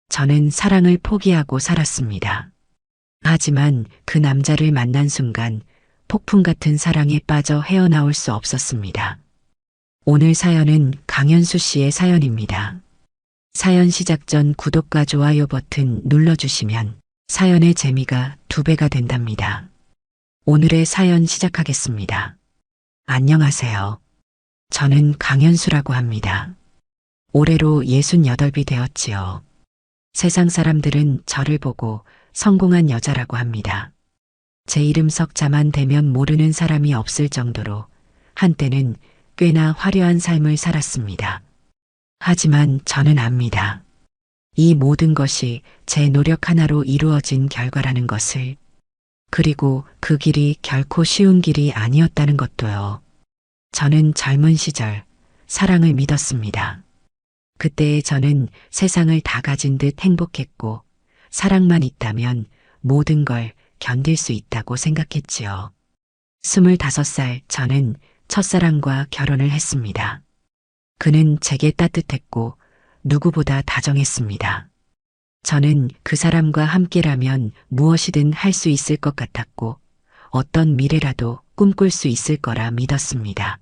저는 사랑을 포기하고 살았습니다. 하지만 그 남자를 만난 순간 폭풍 같은 사랑에 빠져 헤어나올 수 없었습니다. 오늘 사연은 강현수 씨의 사연입니다. 사연 시작 전 구독과 좋아요 버튼 눌러주시면 사연의 재미가 2배가 된답니다. 오늘의 사연 시작하겠습니다. 안녕하세요. 저는 강현수라고 합니다. 올해로 68이 되었지요. 세상 사람들은 저를 보고 성공한 여자라고 합니다. 제 이름 석자만 대면 모르는 사람이 없을 정도로 한때는 꽤나 화려한 삶을 살았습니다. 하지만 저는 압니다. 이 모든 것이 제 노력 하나로 이루어진 결과라는 것을, 그리고 그 길이 결코 쉬운 길이 아니었다는 것도요. 저는 젊은 시절 사랑을 믿었습니다. 그때의 저는 세상을 다 가진 듯 행복했고 사랑만 있다면 모든 걸 견딜 수 있다고 생각했지요. 25살 저는 첫사랑과 결혼을 했습니다. 그는 제게 따뜻했고 누구보다 다정했습니다. 저는 그 사람과 함께라면 무엇이든 할 수 있을 것 같았고 어떤 미래라도 꿈꿀 수 있을 거라 믿었습니다.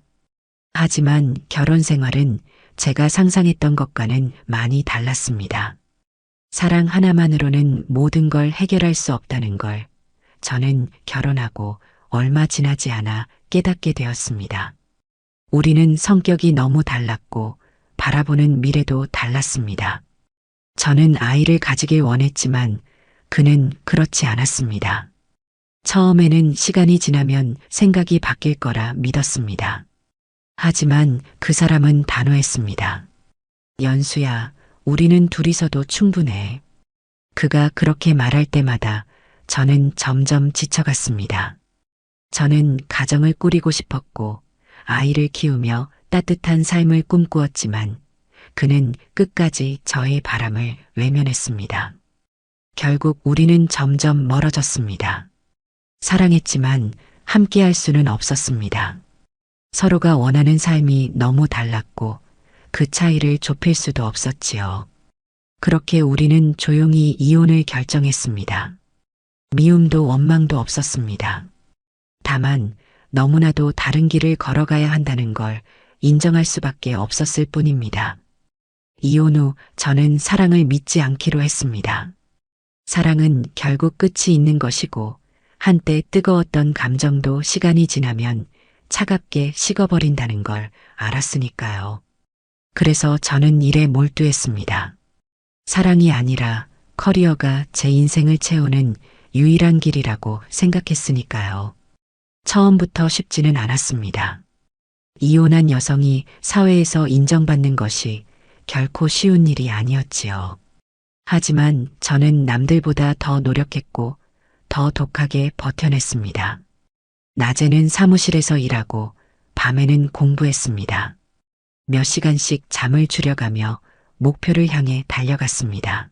하지만 결혼 생활은 제가 상상했던 것과는 많이 달랐습니다. 사랑 하나만으로는 모든 걸 해결할 수 없다는 걸 저는 결혼하고 얼마 지나지 않아 깨닫게 되었습니다. 우리는 성격이 너무 달랐고 바라보는 미래도 달랐습니다. 저는 아이를 가지길 원했지만 그는 그렇지 않았습니다. 처음에는 시간이 지나면 생각이 바뀔 거라 믿었습니다. 하지만 그 사람은 단호했습니다. 연수야, 우리는 둘이서도 충분해. 그가 그렇게 말할 때마다 저는 점점 지쳐갔습니다. 저는 가정을 꾸리고 싶었고 아이를 키우며 따뜻한 삶을 꿈꾸었지만 그는 끝까지 저의 바람을 외면했습니다. 결국 우리는 점점 멀어졌습니다. 사랑했지만 함께할 수는 없었습니다. 서로가 원하는 삶이 너무 달랐고 그 차이를 좁힐 수도 없었지요. 그렇게 우리는 조용히 이혼을 결정했습니다. 미움도 원망도 없었습니다. 다만 너무나도 다른 길을 걸어가야 한다는 걸 인정할 수밖에 없었을 뿐입니다. 이혼 후 저는 사랑을 믿지 않기로 했습니다. 사랑은 결국 끝이 있는 것이고 한때 뜨거웠던 감정도 시간이 지나면 차갑게 식어버린다는 걸 알았으니까요. 그래서 저는 일에 몰두했습니다. 사랑이 아니라 커리어가 제 인생을 채우는 유일한 길이라고 생각했으니까요. 처음부터 쉽지는 않았습니다. 이혼한 여성이 사회에서 인정받는 것이 결코 쉬운 일이 아니었지요. 하지만 저는 남들보다 더 노력했고 더 독하게 버텨냈습니다. 낮에는 사무실에서 일하고 밤에는 공부했습니다. 몇 시간씩 잠을 줄여가며 목표를 향해 달려갔습니다.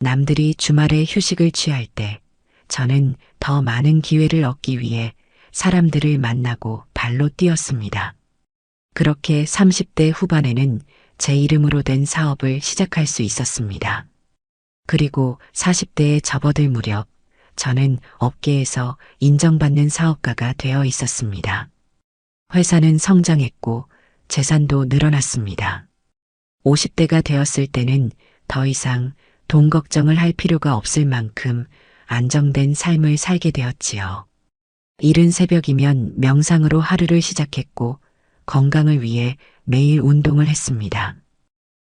남들이 주말에 휴식을 취할 때 저는 더 많은 기회를 얻기 위해 사람들을 만나고 발로 뛰었습니다. 그렇게 30대 후반에는 제 이름으로 된 사업을 시작할 수 있었습니다. 그리고 40대에 접어들 무렵 저는 업계에서 인정받는 사업가가 되어 있었습니다. 회사는 성장했고 재산도 늘어났습니다. 50대가 되었을 때는 더 이상 돈 걱정을 할 필요가 없을 만큼 안정된 삶을 살게 되었지요. 이른 새벽이면 명상으로 하루를 시작했고 건강을 위해 매일 운동을 했습니다.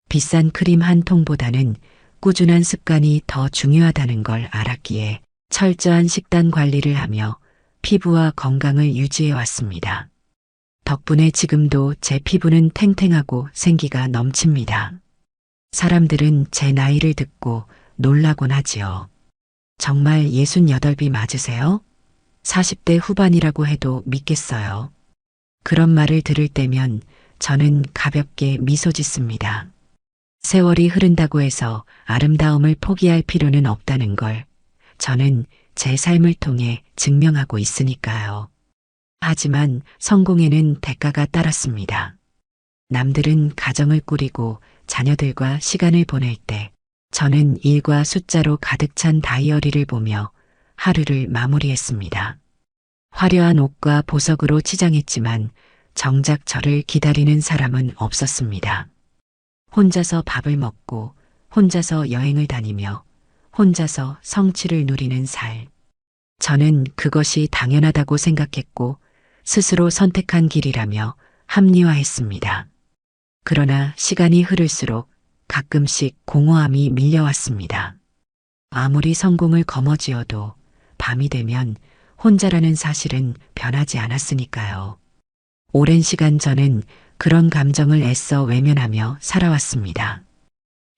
비싼 크림 한 통보다는 꾸준한 습관이 더 중요하다는 걸 알았기에 철저한 식단 관리를 하며 피부와 건강을 유지해 왔습니다. 덕분에 지금도 제 피부는 탱탱하고 생기가 넘칩니다. 사람들은 제 나이를 듣고 놀라곤 하지요. 정말 68이 맞으세요? 40대 후반이라고 해도 믿겠어요. 그런 말을 들을 때면 저는 가볍게 미소 짓습니다. 세월이 흐른다고 해서 아름다움을 포기할 필요는 없다는 걸 저는 제 삶을 통해 증명하고 있으니까요. 하지만 성공에는 대가가 따랐습니다. 남들은 가정을 꾸리고 자녀들과 시간을 보낼 때 저는 일과 숫자로 가득 찬 다이어리를 보며 하루를 마무리했습니다. 화려한 옷과 보석으로 치장했지만 정작 저를 기다리는 사람은 없었습니다. 혼자서 밥을 먹고 혼자서 여행을 다니며 혼자서 성취를 누리는 살. 저는 그것이 당연하다고 생각했고 스스로 선택한 길이라며 합리화했습니다. 그러나 시간이 흐를수록 가끔씩 공허함이 밀려왔습니다. 아무리 성공을 거머쥐어도 밤이 되면 혼자라는 사실은 변하지 않았으니까요. 오랜 시간 저는 그런 감정을 애써 외면하며 살아왔습니다.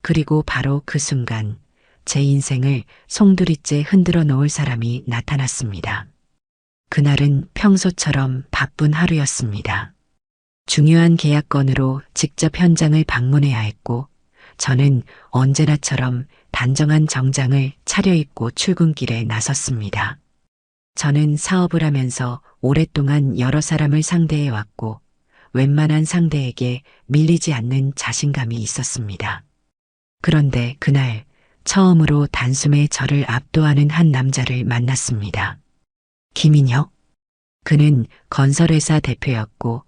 그리고 바로 그 순간 제 인생을 송두리째 흔들어 놓을 사람이 나타났습니다. 그날은 평소처럼 바쁜 하루였습니다. 중요한 계약건으로 직접 현장을 방문해야 했고 저는 언제나처럼 단정한 정장을 차려입고 출근길에 나섰습니다. 저는 사업을 하면서 오랫동안 여러 사람을 상대해 왔고 웬만한 상대에게 밀리지 않는 자신감이 있었습니다. 그런데 그날 처음으로 단숨에 저를 압도하는 한 남자를 만났습니다. 김인혁. 그는 건설회사 대표였고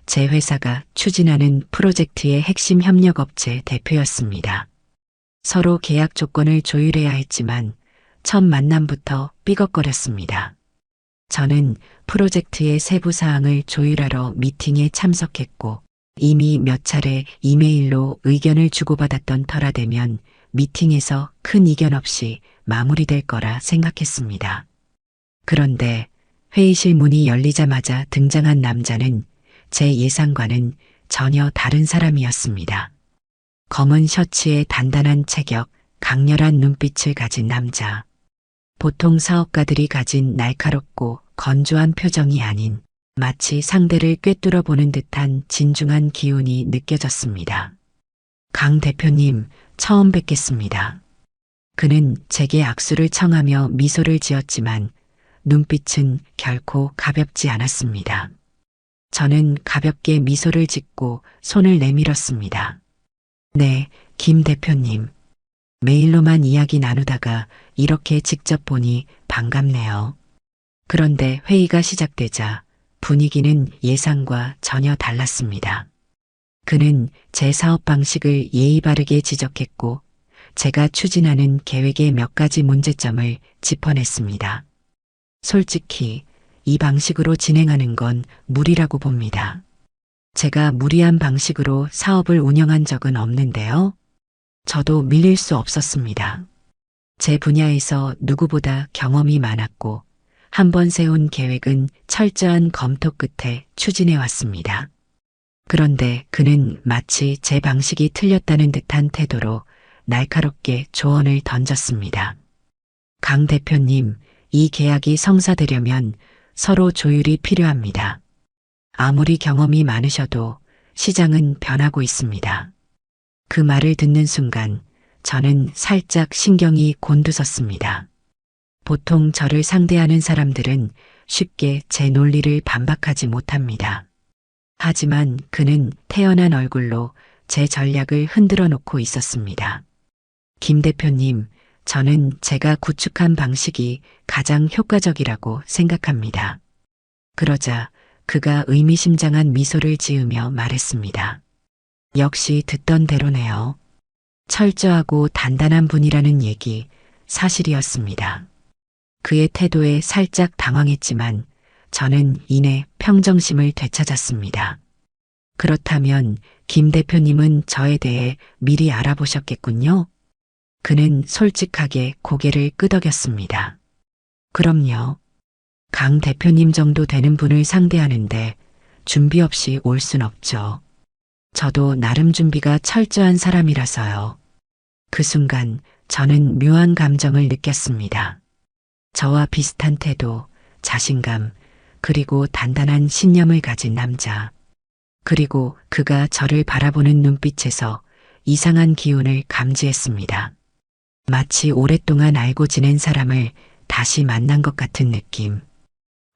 제 회사가 추진하는 프로젝트의 핵심 협력업체 대표였습니다. 서로 계약 조건을 조율해야 했지만 첫 만남부터 삐걱거렸습니다. 저는 프로젝트의 세부 사항을 조율하러 미팅에 참석했고 이미 몇 차례 이메일로 의견을 주고받았던 터라 되면 미팅에서 큰 이견 없이 마무리될 거라 생각했습니다. 그런데 회의실 문이 열리자마자 등장한 남자는 제 예상과는 전혀 다른 사람이었습니다. 검은 셔츠에 단단한 체격, 강렬한 눈빛을 가진 남자. 보통 사업가들이 가진 날카롭고 건조한 표정이 아닌 마치 상대를 꿰뚫어 보는 듯한 진중한 기운이 느껴졌습니다. 강 대표님, 처음 뵙겠습니다. 그는 제게 악수를 청하며 미소를 지었지만 눈빛은 결코 가볍지 않았습니다. 저는 가볍게 미소를 짓고 손을 내밀었습니다. 네, 김 대표님. 메일로만 이야기 나누다가 이렇게 직접 보니 반갑네요. 그런데 회의가 시작되자 분위기는 예상과 전혀 달랐습니다. 그는 제 사업 방식을 예의 바르게 지적했고 제가 추진하는 계획의 몇 가지 문제점을 짚어냈습니다. 솔직히 이 방식으로 진행하는 건 무리라고 봅니다. 제가 무리한 방식으로 사업을 운영한 적은 없는데요. 저도 밀릴 수 없었습니다. 제 분야에서 누구보다 경험이 많았고 한번 세운 계획은 철저한 검토 끝에 추진해 왔습니다. 그런데 그는 마치 제 방식이 틀렸다는 듯한 태도로 날카롭게 조언을 던졌습니다. 강 대표님, 이 계약이 성사되려면 서로 조율이 필요합니다. 아무리 경험이 많으셔도 시장은 변하고 있습니다. 그 말을 듣는 순간 저는 살짝 신경이 곤두섰습니다. 보통 저를 상대하는 사람들은 쉽게 제 논리를 반박하지 못합니다. 하지만 그는 태연한 얼굴로 제 전략을 흔들어 놓고 있었습니다. 김 대표님, 저는 제가 구축한 방식이 가장 효과적이라고 생각합니다. 그러자 그가 의미심장한 미소를 지으며 말했습니다. 역시 듣던 대로네요. 철저하고 단단한 분이라는 얘기 사실이었습니다. 그의 태도에 살짝 당황했지만 저는 이내 평정심을 되찾았습니다. 그렇다면 김 대표님은 저에 대해 미리 알아보셨겠군요? 그는 솔직하게 고개를 끄덕였습니다. 그럼요. 강 대표님 정도 되는 분을 상대하는데 준비 없이 올 순 없죠. 저도 나름 준비가 철저한 사람이라서요. 그 순간 저는 묘한 감정을 느꼈습니다. 저와 비슷한 태도, 자신감, 그리고 단단한 신념을 가진 남자. 그리고 그가 저를 바라보는 눈빛에서 이상한 기운을 감지했습니다. 마치 오랫동안 알고 지낸 사람을 다시 만난 것 같은 느낌.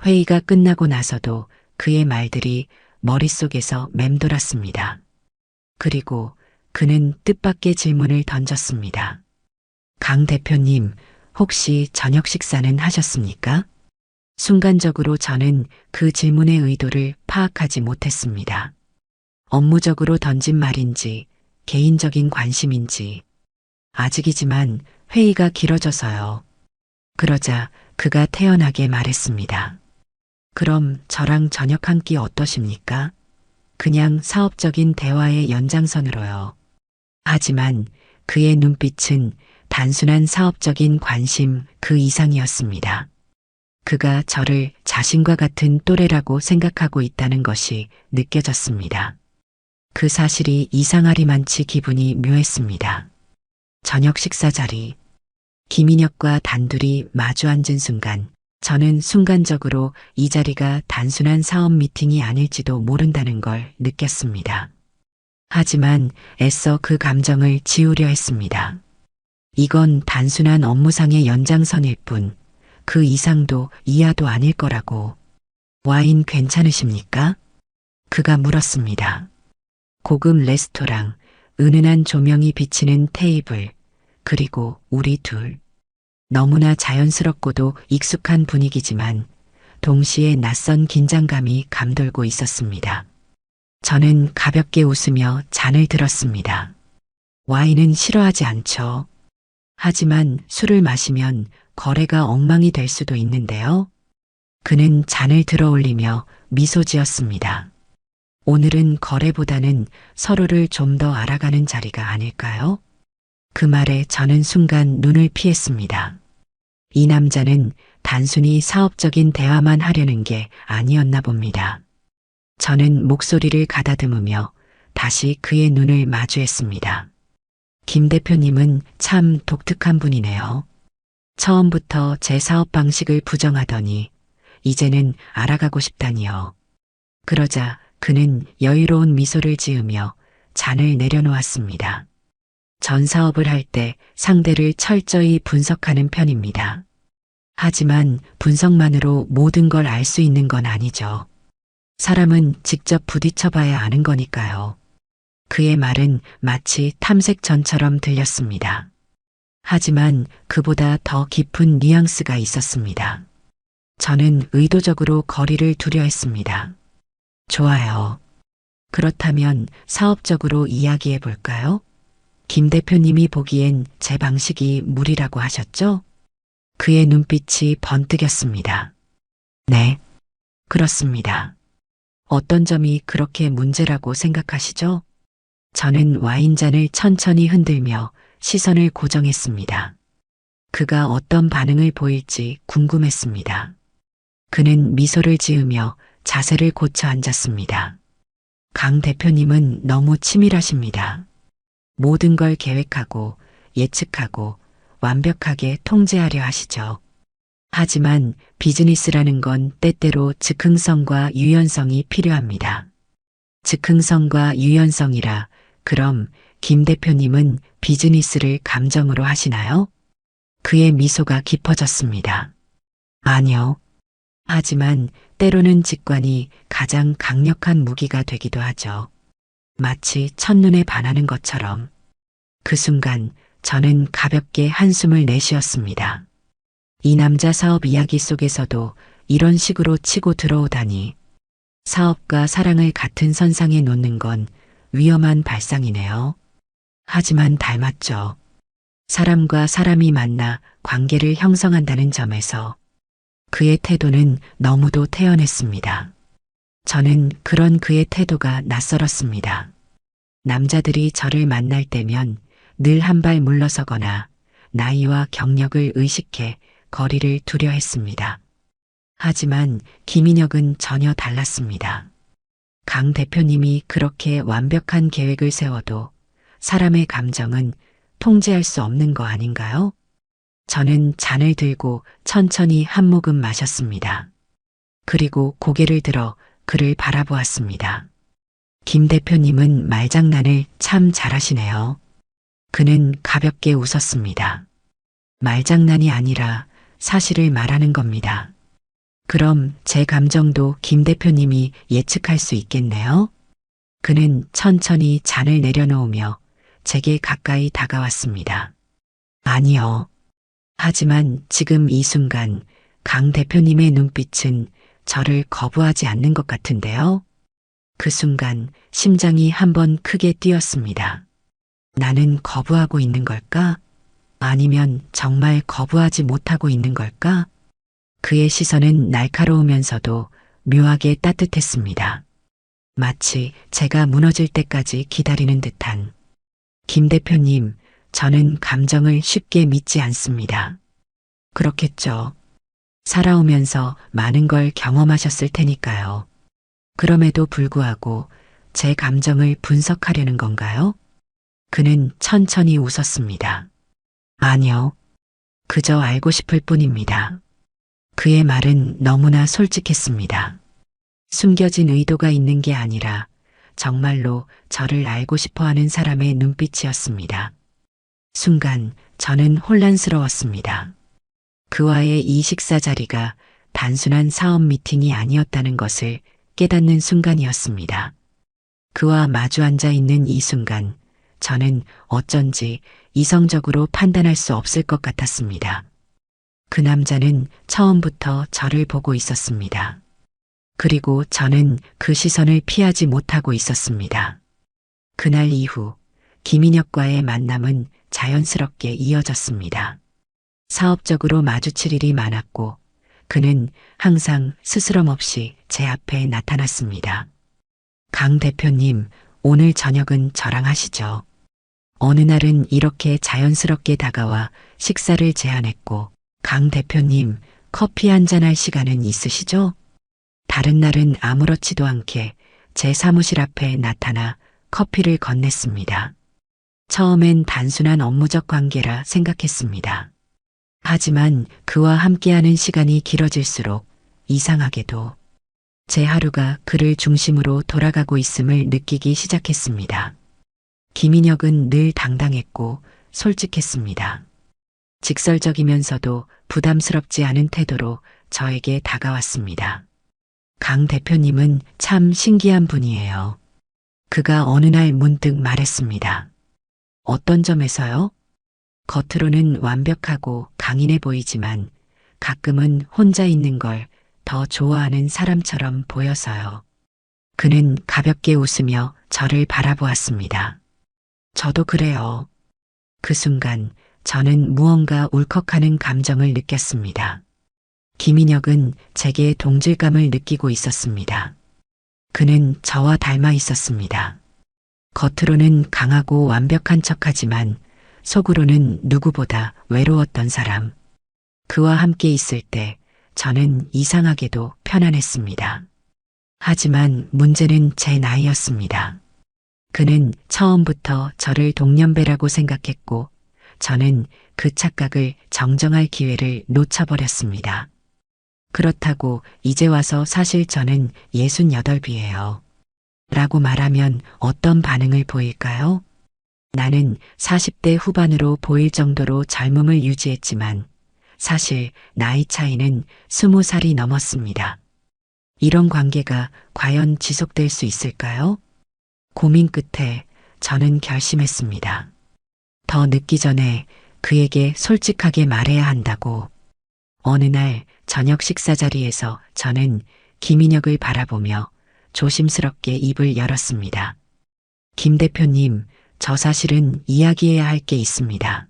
회의가 끝나고 나서도 그의 말들이 머릿속에서 맴돌았습니다. 그리고 그는 뜻밖의 질문을 던졌습니다. 강 대표님, 혹시 저녁 식사는 하셨습니까? 순간적으로 저는 그 질문의 의도를 파악하지 못했습니다. 업무적으로 던진 말인지, 개인적인 관심인지, 아직이지만 회의가 길어져서요. 그러자 그가 태연하게 말했습니다. 그럼 저랑 저녁 한 끼 어떠십니까? 그냥 사업적인 대화의 연장선으로요. 하지만 그의 눈빛은 단순한 사업적인 관심 그 이상이었습니다. 그가 저를 자신과 같은 또래라고 생각하고 있다는 것이 느껴졌습니다. 그 사실이 이상하리만치 기분이 묘했습니다. 저녁 식사 자리. 김인혁과 단둘이 마주 앉은 순간 저는 순간적으로 이 자리가 단순한 사업 미팅이 아닐지도 모른다는 걸 느꼈습니다. 하지만 애써 그 감정을 지우려 했습니다. 이건 단순한 업무상의 연장선일 뿐, 그 이상도 이하도 아닐 거라고. 와인 괜찮으십니까? 그가 물었습니다. 고급 레스토랑, 은은한 조명이 비치는 테이블, 그리고 우리 둘. 너무나 자연스럽고도 익숙한 분위기지만 동시에 낯선 긴장감이 감돌고 있었습니다. 저는 가볍게 웃으며 잔을 들었습니다. 와인은 싫어하지 않죠. 하지만 술을 마시면 거래가 엉망이 될 수도 있는데요. 그는 잔을 들어 올리며 미소 지었습니다. 오늘은 거래보다는 서로를 좀 더 알아가는 자리가 아닐까요? 그 말에 저는 순간 눈을 피했습니다. 이 남자는 단순히 사업적인 대화만 하려는 게 아니었나 봅니다. 저는 목소리를 가다듬으며 다시 그의 눈을 마주했습니다. 김 대표님은 참 독특한 분이네요. 처음부터 제 사업 방식을 부정하더니 이제는 알아가고 싶다니요. 그러자 그는 여유로운 미소를 지으며 잔을 내려놓았습니다. 전 사업을 할 때 상대를 철저히 분석하는 편입니다. 하지만 분석만으로 모든 걸 알 수 있는 건 아니죠. 사람은 직접 부딪혀봐야 아는 거니까요. 그의 말은 마치 탐색전처럼 들렸습니다. 하지만 그보다 더 깊은 뉘앙스가 있었습니다. 저는 의도적으로 거리를 두려 했습니다. 좋아요. 그렇다면 사업적으로 이야기해 볼까요? 김 대표님이 보기엔 제 방식이 무리라고 하셨죠? 그의 눈빛이 번뜩였습니다. 네, 그렇습니다. 어떤 점이 그렇게 문제라고 생각하시죠? 저는 와인잔을 천천히 흔들며 시선을 고정했습니다. 그가 어떤 반응을 보일지 궁금했습니다. 그는 미소를 지으며 자세를 고쳐 앉았습니다. 강 대표님은 너무 치밀하십니다. 모든 걸 계획하고 예측하고 완벽하게 통제하려 하시죠. 하지만 비즈니스라는 건 때때로 즉흥성과 유연성이 필요합니다. 즉흥성과 유연성이라 그럼 김 대표님은 비즈니스를 감정으로 하시나요? 그의 미소가 깊어졌습니다. 아니요. 하지만 때로는 직관이 가장 강력한 무기가 되기도 하죠. 마치 첫눈에 반하는 것처럼. 그 순간 저는 가볍게 한숨을 내쉬었습니다. 이 남자 사업 이야기 속에서도 이런 식으로 치고 들어오다니. 사업과 사랑을 같은 선상에 놓는 건 위험한 발상이네요. 하지만 닮았죠. 사람과 사람이 만나 관계를 형성한다는 점에서 그의 태도는 너무도 태연했습니다. 저는 그런 그의 태도가 낯설었습니다. 남자들이 저를 만날 때면 늘 한 발 물러서거나 나이와 경력을 의식해 거리를 두려 했습니다. 하지만 김인혁은 전혀 달랐습니다. 강 대표님이 그렇게 완벽한 계획을 세워도 사람의 감정은 통제할 수 없는 거 아닌가요? 저는 잔을 들고 천천히 한 모금 마셨습니다. 그리고 고개를 들어 그를 바라보았습니다. 김 대표님은 말장난을 참 잘하시네요. 그는 가볍게 웃었습니다. 말장난이 아니라 사실을 말하는 겁니다. 그럼 제 감정도 김 대표님이 예측할 수 있겠네요? 그는 천천히 잔을 내려놓으며 제게 가까이 다가왔습니다. 아니요. 하지만 지금 이 순간 강 대표님의 눈빛은 저를 거부하지 않는 것 같은데요. 그 순간 심장이 한번 크게 뛰었습니다. 나는 거부하고 있는 걸까? 아니면 정말 거부하지 못하고 있는 걸까? 그의 시선은 날카로우면서도 묘하게 따뜻했습니다. 마치 제가 무너질 때까지 기다리는 듯한. 김 대표님, 저는 감정을 쉽게 믿지 않습니다. 그렇겠죠. 살아오면서 많은 걸 경험하셨을 테니까요. 그럼에도 불구하고 제 감정을 분석하려는 건가요? 그는 천천히 웃었습니다. 아니요. 그저 알고 싶을 뿐입니다. 그의 말은 너무나 솔직했습니다. 숨겨진 의도가 있는 게 아니라 정말로 저를 알고 싶어 하는 사람의 눈빛이었습니다. 순간 저는 혼란스러웠습니다. 그와의 이 식사 자리가 단순한 사업 미팅이 아니었다는 것을 깨닫는 순간이었습니다. 그와 마주 앉아 있는 이 순간 저는 어쩐지 이성적으로 판단할 수 없을 것 같았습니다. 그 남자는 처음부터 저를 보고 있었습니다. 그리고 저는 그 시선을 피하지 못하고 있었습니다. 그날 이후 김인혁과의 만남은 자연스럽게 이어졌습니다. 사업적으로 마주칠 일이 많았고 그는 항상 스스럼 없이 제 앞에 나타났습니다. 강 대표님, 오늘 저녁은 저랑 하시죠. 어느 날은 이렇게 자연스럽게 다가와 식사를 제안했고 강 대표님, 커피 한잔 할 시간은 있으시죠? 다른 날은 아무렇지도 않게 제 사무실 앞에 나타나 커피를 건넸습니다. 처음엔 단순한 업무적 관계라 생각했습니다. 하지만 그와 함께하는 시간이 길어질수록 이상하게도 제 하루가 그를 중심으로 돌아가고 있음을 느끼기 시작했습니다. 김인혁은 늘 당당했고 솔직했습니다. 직설적이면서도 부담스럽지 않은 태도로 저에게 다가왔습니다. 강 대표님은 참 신기한 분이에요. 그가 어느 날 문득 말했습니다. 어떤 점에서요? 겉으로는 완벽하고 강인해 보이지만 가끔은 혼자 있는 걸 더 좋아하는 사람처럼 보여서요. 그는 가볍게 웃으며 저를 바라보았습니다. 저도 그래요. 그 순간 저는 무언가 울컥하는 감정을 느꼈습니다. 김인혁은 제게 동질감을 느끼고 있었습니다. 그는 저와 닮아 있었습니다. 겉으로는 강하고 완벽한 척하지만 속으로는 누구보다 외로웠던 사람. 그와 함께 있을 때 저는 이상하게도 편안했습니다. 하지만 문제는 제 나이였습니다. 그는 처음부터 저를 동년배라고 생각했고 저는 그 착각을 정정할 기회를 놓쳐버렸습니다. 그렇다고 이제 와서 사실 저는 68이에요. 라고 말하면 어떤 반응을 보일까요? 나는 40대 후반으로 보일 정도로 젊음을 유지했지만 사실 나이 차이는 20살이 넘었습니다. 이런 관계가 과연 지속될 수 있을까요? 고민 끝에 저는 결심했습니다. 더 늦기 전에 그에게 솔직하게 말해야 한다고. 어느 날 저녁 식사 자리에서 저는 김인혁을 바라보며 조심스럽게 입을 열었습니다. 김 대표님, 저 사실은 이야기해야 할 게 있습니다.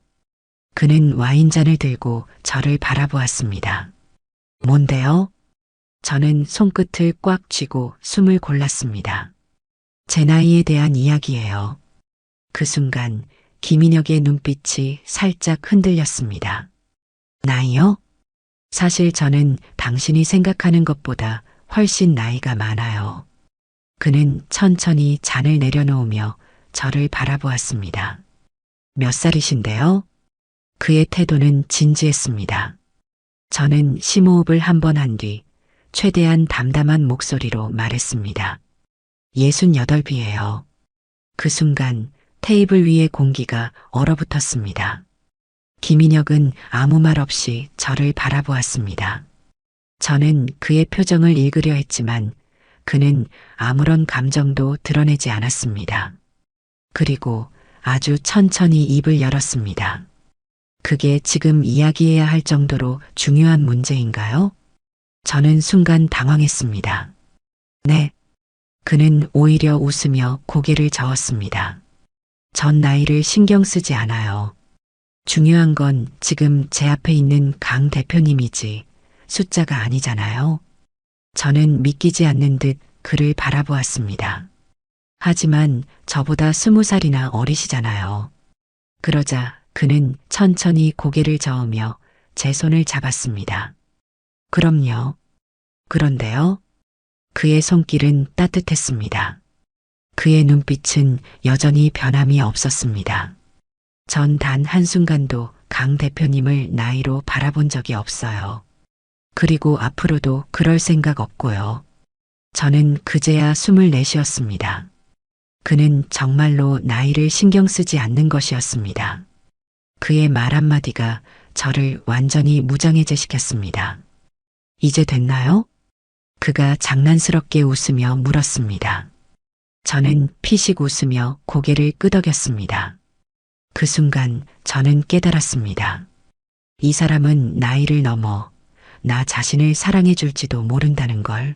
그는 와인잔을 들고 저를 바라보았습니다. 뭔데요? 저는 손끝을 꽉 쥐고 숨을 골랐습니다. 제 나이에 대한 이야기예요. 그 순간 김인혁의 눈빛이 살짝 흔들렸습니다. 나이요? 사실 저는 당신이 생각하는 것보다 훨씬 나이가 많아요. 그는 천천히 잔을 내려놓으며 저를 바라보았습니다. 몇 살이신데요? 그의 태도는 진지했습니다. 저는 심호흡을 한 번 한 뒤 최대한 담담한 목소리로 말했습니다. 68이에요. 그 순간 테이블 위의 공기가 얼어붙었습니다. 김인혁은 아무 말 없이 저를 바라보았습니다. 저는 그의 표정을 읽으려 했지만 그는 아무런 감정도 드러내지 않았습니다. 그리고 아주 천천히 입을 열었습니다. 그게 지금 이야기해야 할 정도로 중요한 문제인가요? 저는 순간 당황했습니다. 네. 그는 오히려 웃으며 고개를 저었습니다. 전 나이를 신경 쓰지 않아요. 중요한 건 지금 제 앞에 있는 강 대표님이지 숫자가 아니잖아요. 저는 믿기지 않는 듯 그를 바라보았습니다. 하지만 저보다 20살이나 어리시잖아요. 그러자 그는 천천히 고개를 저으며 제 손을 잡았습니다. 그럼요. 그런데요. 그의 손길은 따뜻했습니다. 그의 눈빛은 여전히 변함이 없었습니다. 전 단 한순간도 강 대표님을 나이로 바라본 적이 없어요. 그리고 앞으로도 그럴 생각 없고요. 저는 그제야 숨을 내쉬었습니다. 그는 정말로 나이를 신경 쓰지 않는 것이었습니다. 그의 말 한마디가 저를 완전히 무장해제시켰습니다. 이제 됐나요? 그가 장난스럽게 웃으며 물었습니다. 저는 피식 웃으며 고개를 끄덕였습니다. 그 순간 저는 깨달았습니다. 이 사람은 나이를 넘어 나 자신을 사랑해 줄지도 모른다는 걸.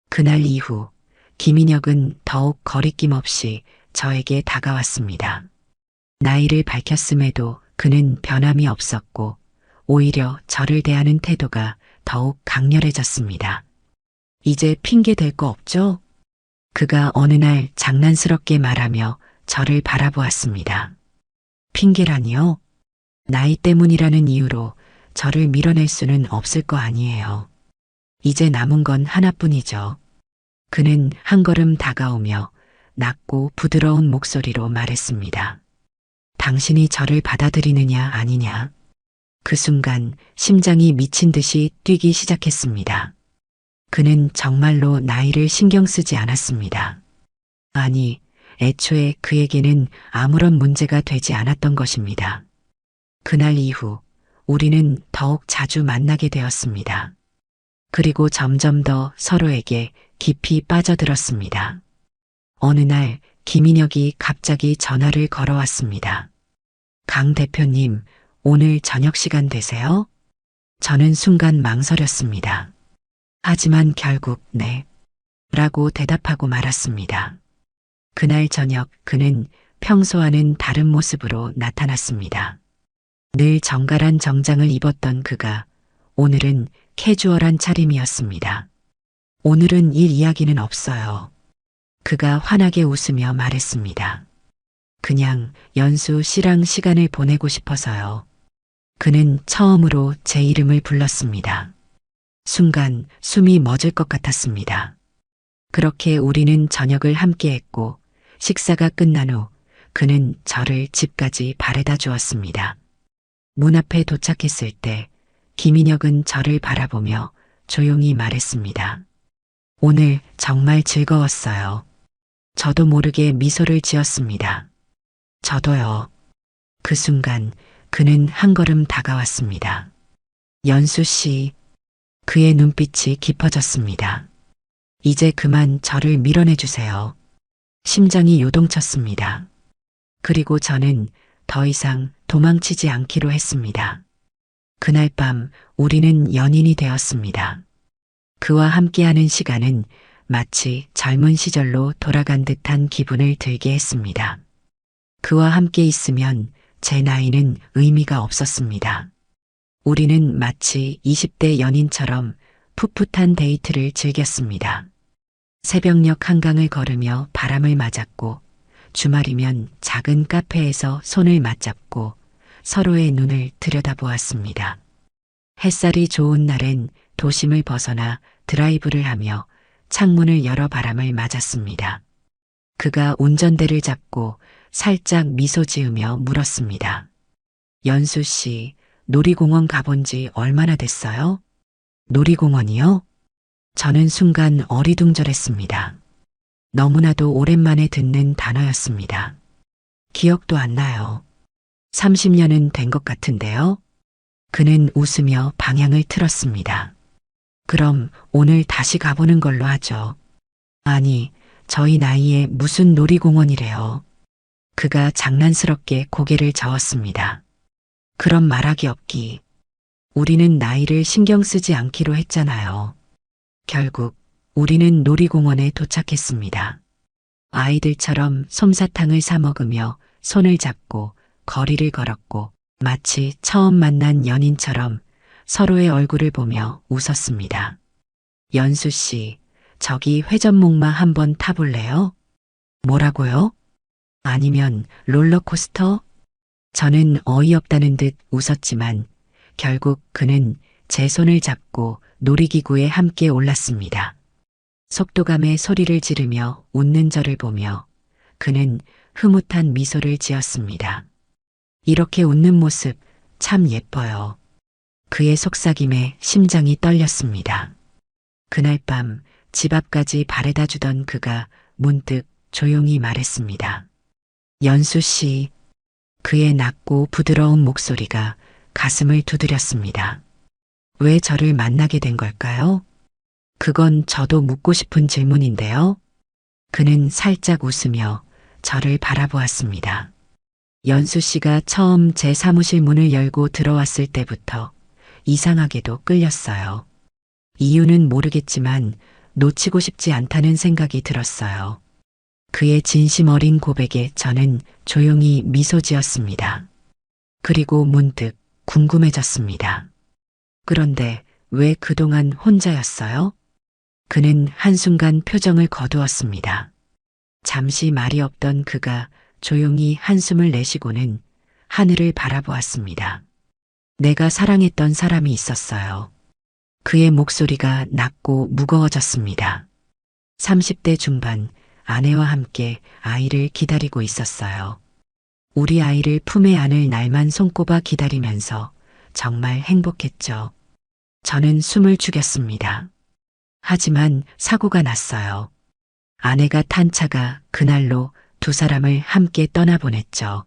그날 이후 김인혁은 더욱 거리낌 없이 저에게 다가왔습니다. 나이를 밝혔음에도 그는 변함이 없었고 오히려 저를 대하는 태도가 더욱 강렬해졌습니다. 이제 핑계 댈 거 없죠? 그가 어느 날 장난스럽게 말하며 저를 바라보았습니다. 핑계라니요? 나이 때문이라는 이유로 저를 밀어낼 수는 없을 거 아니에요. 이제 남은 건 하나뿐이죠. 그는 한 걸음 다가오며 낮고 부드러운 목소리로 말했습니다. 당신이 저를 받아들이느냐 아니냐. 그 순간 심장이 미친 듯이 뛰기 시작했습니다. 그는 정말로 나이를 신경 쓰지 않았습니다. 아니, 애초에 그에게는 아무런 문제가 되지 않았던 것입니다. 그날 이후 우리는 더욱 자주 만나게 되었습니다. 그리고 점점 더 서로에게 깊이 빠져들었습니다. 어느 날 김인혁이 갑자기 전화를 걸어왔습니다. 강 대표님, 오늘 저녁 시간 되세요? 저는 순간 망설였습니다. 하지만 결국 네, 라고 대답하고 말았습니다. 그날 저녁 그는 평소와는 다른 모습으로 나타났습니다. 늘 정갈한 정장을 입었던 그가 오늘은 캐주얼한 차림이었습니다. 오늘은 일 이야기는 없어요. 그가 환하게 웃으며 말했습니다. 그냥 연수 씨랑 시간을 보내고 싶어서요. 그는 처음으로 제 이름을 불렀습니다. 순간 숨이 멎을 것 같았습니다. 그렇게 우리는 저녁을 함께 했고 식사가 끝난 후 그는 저를 집까지 바래다 주었습니다. 문 앞에 도착했을 때 김인혁은 저를 바라보며 조용히 말했습니다. 오늘 정말 즐거웠어요. 저도 모르게 미소를 지었습니다. 저도요. 그 순간 그는 한 걸음 다가왔습니다. 연수 씨, 그의 눈빛이 깊어졌습니다. 이제 그만 저를 밀어내주세요. 심장이 요동쳤습니다. 그리고 저는 더 이상 도망치지 않기로 했습니다. 그날 밤 우리는 연인이 되었습니다. 그와 함께하는 시간은 마치 젊은 시절로 돌아간 듯한 기분을 들게 했습니다. 그와 함께 있으면 제 나이는 의미가 없었습니다. 우리는 마치 20대 연인처럼 풋풋한 데이트를 즐겼습니다. 새벽녘 한강을 걸으며 바람을 맞았고 주말이면 작은 카페에서 손을 맞잡고 서로의 눈을 들여다보았습니다. 햇살이 좋은 날엔 도심을 벗어나 드라이브를 하며 창문을 열어 바람을 맞았습니다. 그가 운전대를 잡고 살짝 미소 지으며 물었습니다. 연수 씨, 놀이공원 가본 지 얼마나 됐어요? 놀이공원이요? 저는 순간 어리둥절했습니다. 너무나도 오랜만에 듣는 단어였습니다. 기억도 안 나요. 30년은 된 것 같은데요. 그는 웃으며 방향을 틀었습니다. 그럼 오늘 다시 가보는 걸로 하죠. 아니, 저희 나이에 무슨 놀이공원이래요. 그가 장난스럽게 고개를 저었습니다. 그런 말하기 없기. 우리는 나이를 신경 쓰지 않기로 했잖아요. 결국 우리는 놀이공원에 도착했습니다. 아이들처럼 솜사탕을 사 먹으며 손을 잡고 거리를 걸었고 마치 처음 만난 연인처럼 서로의 얼굴을 보며 웃었습니다. 연수 씨, 저기 회전목마 한번 타볼래요? 뭐라고요? 아니면 롤러코스터? 저는 어이없다는 듯 웃었지만 결국 그는 제 손을 잡고 놀이기구에 함께 올랐습니다. 속도감에 소리를 지르며 웃는 저를 보며 그는 흐뭇한 미소를 지었습니다. 이렇게 웃는 모습 참 예뻐요. 그의 속삭임에 심장이 떨렸습니다. 그날 밤 집 앞까지 바래다 주던 그가 문득 조용히 말했습니다. 연수 씨, 그의 낮고 부드러운 목소리가 가슴을 두드렸습니다. 왜 저를 만나게 된 걸까요? 그건 저도 묻고 싶은 질문인데요. 그는 살짝 웃으며 저를 바라보았습니다. 연수 씨가 처음 제 사무실 문을 열고 들어왔을 때부터 이상하게도 끌렸어요. 이유는 모르겠지만 놓치고 싶지 않다는 생각이 들었어요. 그의 진심 어린 고백에 저는 조용히 미소 지었습니다. 그리고 문득 궁금해졌습니다. 그런데 왜 그동안 혼자였어요? 그는 한순간 표정을 거두었습니다. 잠시 말이 없던 그가 조용히 한숨을 내쉬고는 하늘을 바라보았습니다. 내가 사랑했던 사람이 있었어요. 그의 목소리가 낮고 무거워졌습니다. 30대 중반 아내와 함께 아이를 기다리고 있었어요. 우리 아이를 품에 안을 날만 손꼽아 기다리면서 정말 행복했죠. 저는 숨을 죽였습니다. 하지만 사고가 났어요. 아내가 탄 차가 그날로 두 사람을 함께 떠나보냈죠.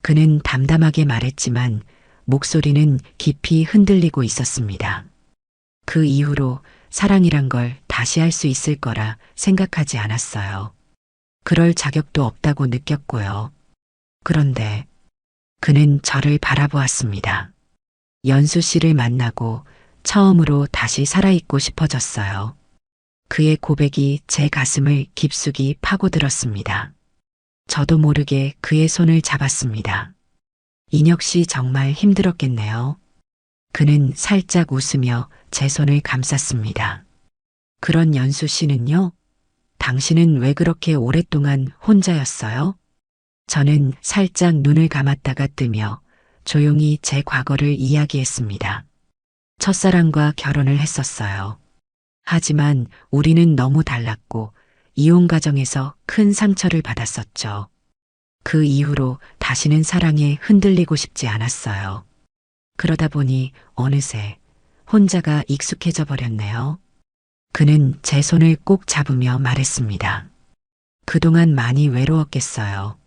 그는 담담하게 말했지만 목소리는 깊이 흔들리고 있었습니다. 그 이후로 사랑이란 걸 다시 할 수 있을 거라 생각하지 않았어요. 그럴 자격도 없다고 느꼈고요. 그런데 그는 저를 바라보았습니다. 연수 씨를 만나고 처음으로 다시 살아있고 싶어졌어요. 그의 고백이 제 가슴을 깊숙이 파고들었습니다. 저도 모르게 그의 손을 잡았습니다. 인혁 씨 정말 힘들었겠네요. 그는 살짝 웃으며 제 손을 감쌌습니다. 그런 연수 씨는요? 당신은 왜 그렇게 오랫동안 혼자였어요? 저는 살짝 눈을 감았다가 뜨며 조용히 제 과거를 이야기했습니다. 첫사랑과 결혼을 했었어요. 하지만 우리는 너무 달랐고 이혼 과정에서 큰 상처를 받았었죠. 그 이후로 다시는 사랑에 흔들리고 싶지 않았어요. 그러다 보니 어느새 혼자가 익숙해져 버렸네요. 그는 제 손을 꼭 잡으며 말했습니다. 그동안 많이 외로웠겠어요.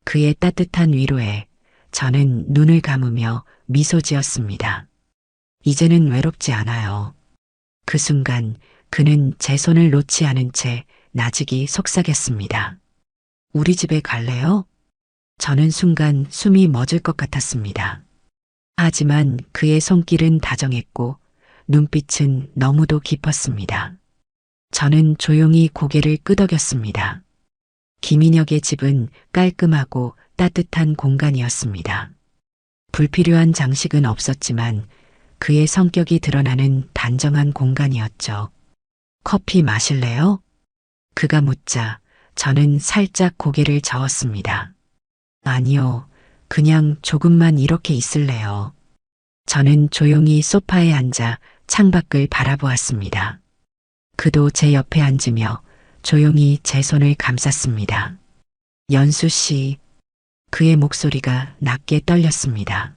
그의 따뜻한 위로에 저는 눈을 감으며 미소 지었습니다. 이제는 외롭지 않아요. 그 순간 그는 제 손을 놓지 않은 채 나직이 속삭였습니다. 우리 집에 갈래요? 저는 순간 숨이 멎을 것 같았습니다. 하지만 그의 손길은 다정했고 눈빛은 너무도 깊었습니다. 저는 조용히 고개를 끄덕였습니다. 김인혁의 집은 깔끔하고 따뜻한 공간이었습니다. 불필요한 장식은 없었지만 그의 성격이 드러나는 단정한 공간이었죠. 커피 마실래요? 그가 묻자 저는 살짝 고개를 저었습니다. 아니요, 그냥 조금만 이렇게 있을래요. 저는 조용히 소파에 앉아 창밖을 바라보았습니다. 그도 제 옆에 앉으며 조용히 제 손을 감쌌습니다. 연수 씨, 그의 목소리가 낮게 떨렸습니다.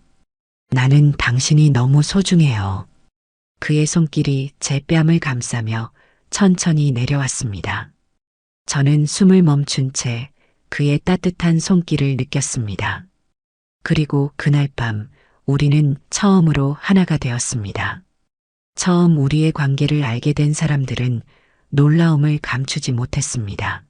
나는 당신이 너무 소중해요. 그의 손길이 제 뺨을 감싸며 천천히 내려왔습니다. 저는 숨을 멈춘 채 그의 따뜻한 손길을 느꼈습니다. 그리고 그날 밤 우리는 처음으로 하나가 되었습니다. 처음 우리의 관계를 알게 된 사람들은 놀라움을 감추지 못했습니다.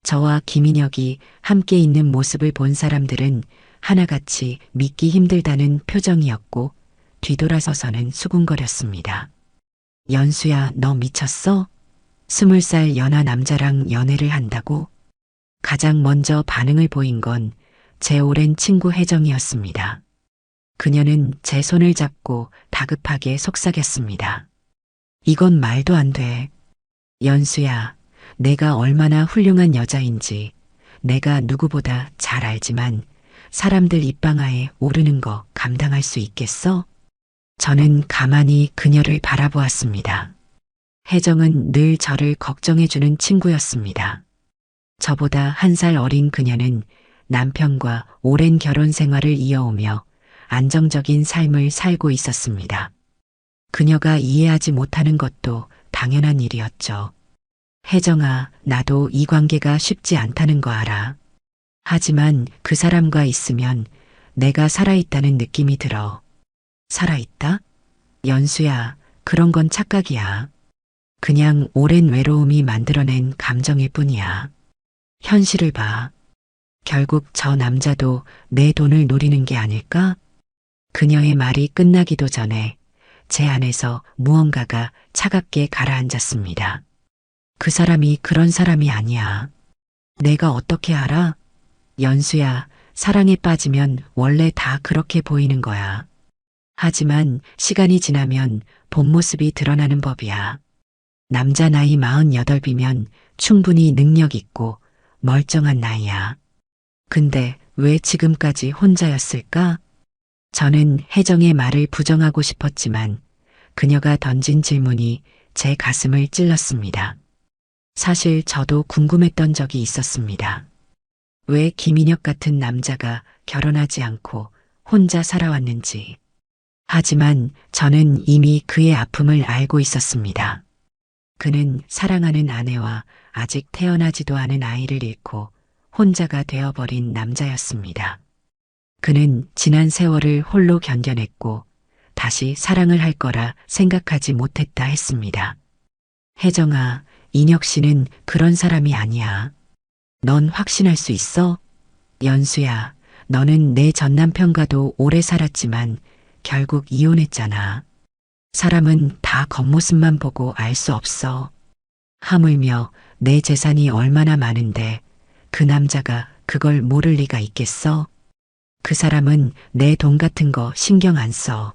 저와 김인혁이 함께 있는 모습을 본 사람들은 하나같이 믿기 힘들다는 표정이었고 뒤돌아서서는 수군거렸습니다. 연수야, 너 미쳤어? 20살 연하 남자랑 연애를 한다고? 가장 먼저 반응을 보인 건 제 오랜 친구 혜정이었습니다. 그녀는 제 손을 잡고 다급하게 속삭였습니다. 이건 말도 안 돼. 연수야, 내가 얼마나 훌륭한 여자인지 내가 누구보다 잘 알지만 사람들 입방아에 오르는 거 감당할 수 있겠어? 저는 가만히 그녀를 바라보았습니다. 혜정은 늘 저를 걱정해주는 친구였습니다. 저보다 1살 어린 그녀는 남편과 오랜 결혼 생활을 이어오며 안정적인 삶을 살고 있었습니다. 그녀가 이해하지 못하는 것도 당연한 일이었죠. 혜정아, 나도 이 관계가 쉽지 않다는 거 알아. 하지만 그 사람과 있으면 내가 살아있다는 느낌이 들어. 살아있다? 연수야, 그런 건 착각이야. 그냥 오랜 외로움이 만들어낸 감정일 뿐이야. 현실을 봐. 결국 저 남자도 내 돈을 노리는 게 아닐까? 그녀의 말이 끝나기도 전에 제 안에서 무언가가 차갑게 가라앉았습니다. 그 사람이 그런 사람이 아니야. 내가 어떻게 알아? 연수야, 사랑에 빠지면 원래 다 그렇게 보이는 거야. 하지만 시간이 지나면 본 모습이 드러나는 법이야. 남자 나이 48이면 충분히 능력 있고 멀쩡한 나이야. 근데 왜 지금까지 혼자였을까? 저는 혜정의 말을 부정하고 싶었지만 그녀가 던진 질문이 제 가슴을 찔렀습니다. 사실 저도 궁금했던 적이 있었습니다. 왜 김인혁 같은 남자가 결혼하지 않고 혼자 살아왔는지. 하지만 저는 이미 그의 아픔을 알고 있었습니다. 그는 사랑하는 아내와 아직 태어나지도 않은 아이를 잃고 혼자가 되어버린 남자였습니다. 그는 지난 세월을 홀로 견뎌냈고 다시 사랑을 할 거라 생각하지 못했다 했습니다. 혜정아, 인혁 씨는 그런 사람이 아니야. 넌 확신할 수 있어? 연수야, 너는 내 전 남편과도 오래 살았지만 결국 이혼했잖아. 사람은 다 겉모습만 보고 알 수 없어. 하물며 내 재산이 얼마나 많은데 그 남자가 그걸 모를 리가 있겠어? 그 사람은 내 돈 같은 거 신경 안 써.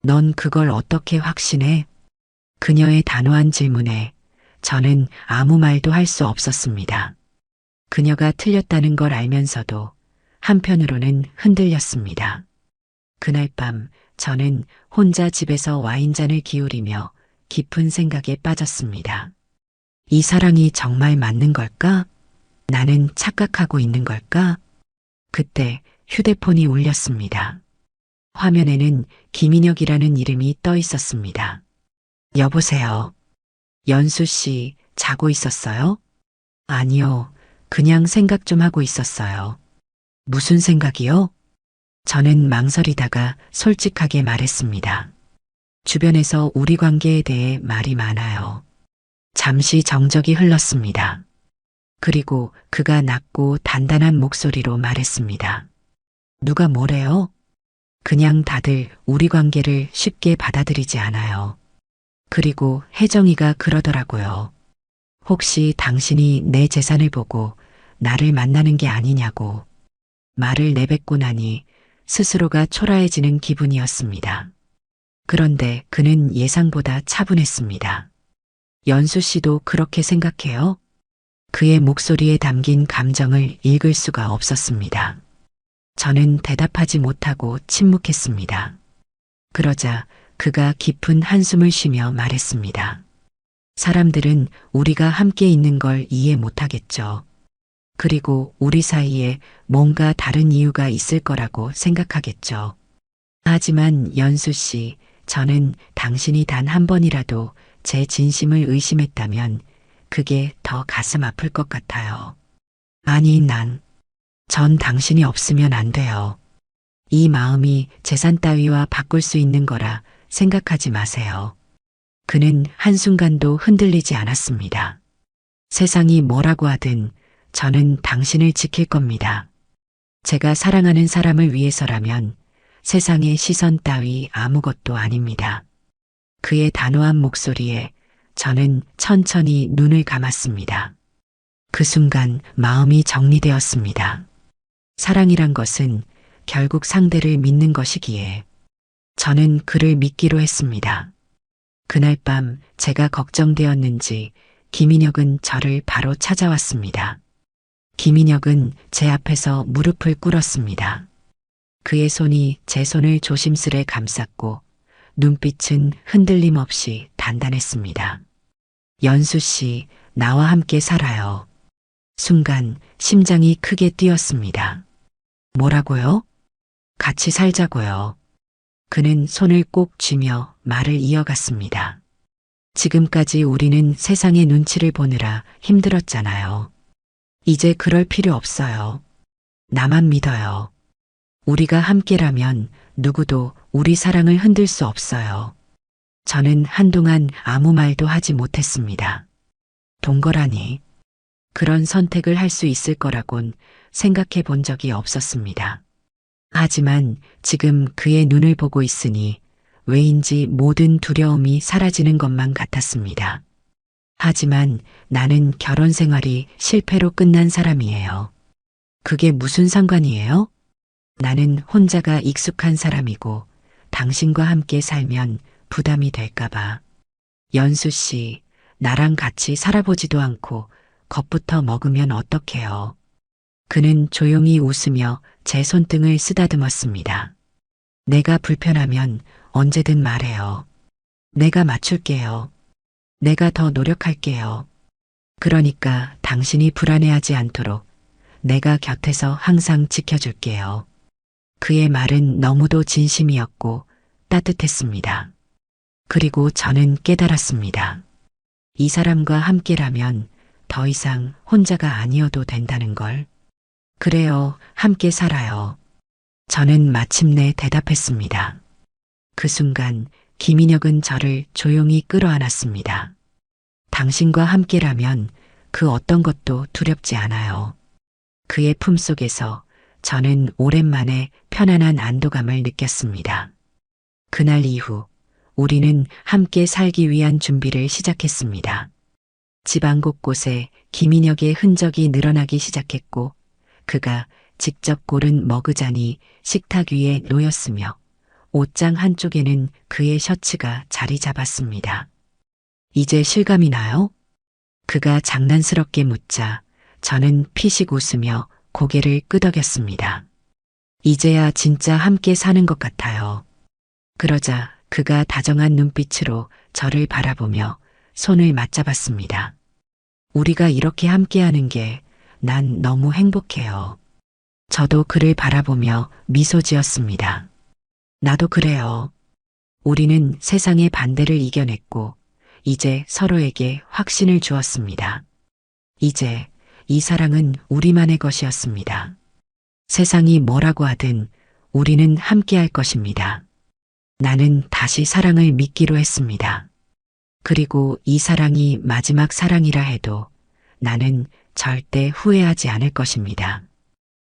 넌 그걸 어떻게 확신해? 그녀의 단호한 질문에 저는 아무 말도 할 수 없었습니다. 그녀가 틀렸다는 걸 알면서도 한편으로는 흔들렸습니다. 그날 밤 저는 혼자 집에서 와인잔을 기울이며 깊은 생각에 빠졌습니다. 이 사랑이 정말 맞는 걸까? 나는 착각하고 있는 걸까? 그때 휴대폰이 울렸습니다. 화면에는 김인혁이라는 이름이 떠 있었습니다. 여보세요. 연수 씨, 자고 있었어요? 아니요, 그냥 생각 좀 하고 있었어요. 무슨 생각이요? 저는 망설이다가 솔직하게 말했습니다. 주변에서 우리 관계에 대해 말이 많아요. 잠시 정적이 흘렀습니다. 그리고 그가 낮고 단단한 목소리로 말했습니다. 누가 뭐래요? 그냥 다들 우리 관계를 쉽게 받아들이지 않아요. 그리고 혜정이가 그러더라고요. 혹시 당신이 내 재산을 보고 나를 만나는 게 아니냐고. 말을 내뱉고 나니 스스로가 초라해지는 기분이었습니다. 그런데 그는 예상보다 차분했습니다. 연수 씨도 그렇게 생각해요? 그의 목소리에 담긴 감정을 읽을 수가 없었습니다. 저는 대답하지 못하고 침묵했습니다. 그러자 그가 깊은 한숨을 쉬며 말했습니다. 사람들은 우리가 함께 있는 걸 이해 못하겠죠. 그리고 우리 사이에 뭔가 다른 이유가 있을 거라고 생각하겠죠. 하지만 연수 씨, 저는 당신이 단 한 번이라도 제 진심을 의심했다면 그게 더 가슴 아플 것 같아요. 아니, 전 당신이 없으면 안 돼요. 이 마음이 재산 따위와 바꿀 수 있는 거라 생각하지 마세요. 그는 한순간도 흔들리지 않았습니다. 세상이 뭐라고 하든 저는 당신을 지킬 겁니다. 제가 사랑하는 사람을 위해서라면 세상의 시선 따위 아무것도 아닙니다. 그의 단호한 목소리에 저는 천천히 눈을 감았습니다. 그 순간 마음이 정리되었습니다. 사랑이란 것은 결국 상대를 믿는 것이기에 저는 그를 믿기로 했습니다. 그날 밤 제가 걱정되었는지 김인혁은 저를 바로 찾아왔습니다. 김인혁은 제 앞에서 무릎을 꿇었습니다. 그의 손이 제 손을 조심스레 감쌌고 눈빛은 흔들림 없이 단단했습니다. 연수 씨, 나와 함께 살아요. 순간 심장이 크게 뛰었습니다. 뭐라고요? 같이 살자고요. 그는 손을 꼭 쥐며 말을 이어갔습니다. 지금까지 우리는 세상의 눈치를 보느라 힘들었잖아요. 이제 그럴 필요 없어요. 나만 믿어요. 우리가 함께라면 누구도 우리 사랑을 흔들 수 없어요. 저는 한동안 아무 말도 하지 못했습니다. 동거라니. 그런 선택을 할 수 있을 거라곤 생각해 본 적이 없었습니다. 하지만 지금 그의 눈을 보고 있으니 왜인지 모든 두려움이 사라지는 것만 같았습니다. 하지만 나는 결혼 생활이 실패로 끝난 사람이에요. 그게 무슨 상관이에요? 나는 혼자가 익숙한 사람이고 당신과 함께 살면 부담이 될까봐. 연수 씨, 나랑 같이 살아보지도 않고 겁부터 먹으면 어떡해요. 그는 조용히 웃으며 제 손등을 쓰다듬었습니다. 내가 불편하면 언제든 말해요. 내가 맞출게요. 내가 더 노력할게요. 그러니까 당신이 불안해하지 않도록 내가 곁에서 항상 지켜줄게요. 그의 말은 너무도 진심이었고 따뜻했습니다. 그리고 저는 깨달았습니다. 이 사람과 함께라면 더 이상 혼자가 아니어도 된다는 걸. 그래요, 함께 살아요. 저는 마침내 대답했습니다. 그 순간 김인혁은 저를 조용히 끌어안았습니다. 당신과 함께라면 그 어떤 것도 두렵지 않아요. 그의 품속에서 저는 오랜만에 편안한 안도감을 느꼈습니다. 그날 이후 우리는 함께 살기 위한 준비를 시작했습니다. 집안 곳곳에 김인혁의 흔적이 늘어나기 시작했고 그가 직접 고른 머그잔이 식탁 위에 놓였으며 옷장 한쪽에는 그의 셔츠가 자리 잡았습니다. 이제 실감이 나요? 그가 장난스럽게 묻자 저는 피식 웃으며 고개를 끄덕였습니다. 이제야 진짜 함께 사는 것 같아요. 그러자 그가 다정한 눈빛으로 저를 바라보며 손을 맞잡았습니다. 우리가 이렇게 함께하는 게 난 너무 행복해요. 저도 그를 바라보며 미소 지었습니다. 나도 그래요. 우리는 세상의 반대를 이겨냈고 이제 서로에게 확신을 주었습니다. 이제 이 사랑은 우리만의 것이었습니다. 세상이 뭐라고 하든 우리는 함께할 것입니다. 나는 다시 사랑을 믿기로 했습니다. 그리고 이 사랑이 마지막 사랑이라 해도 나는 절대 후회하지 않을 것입니다.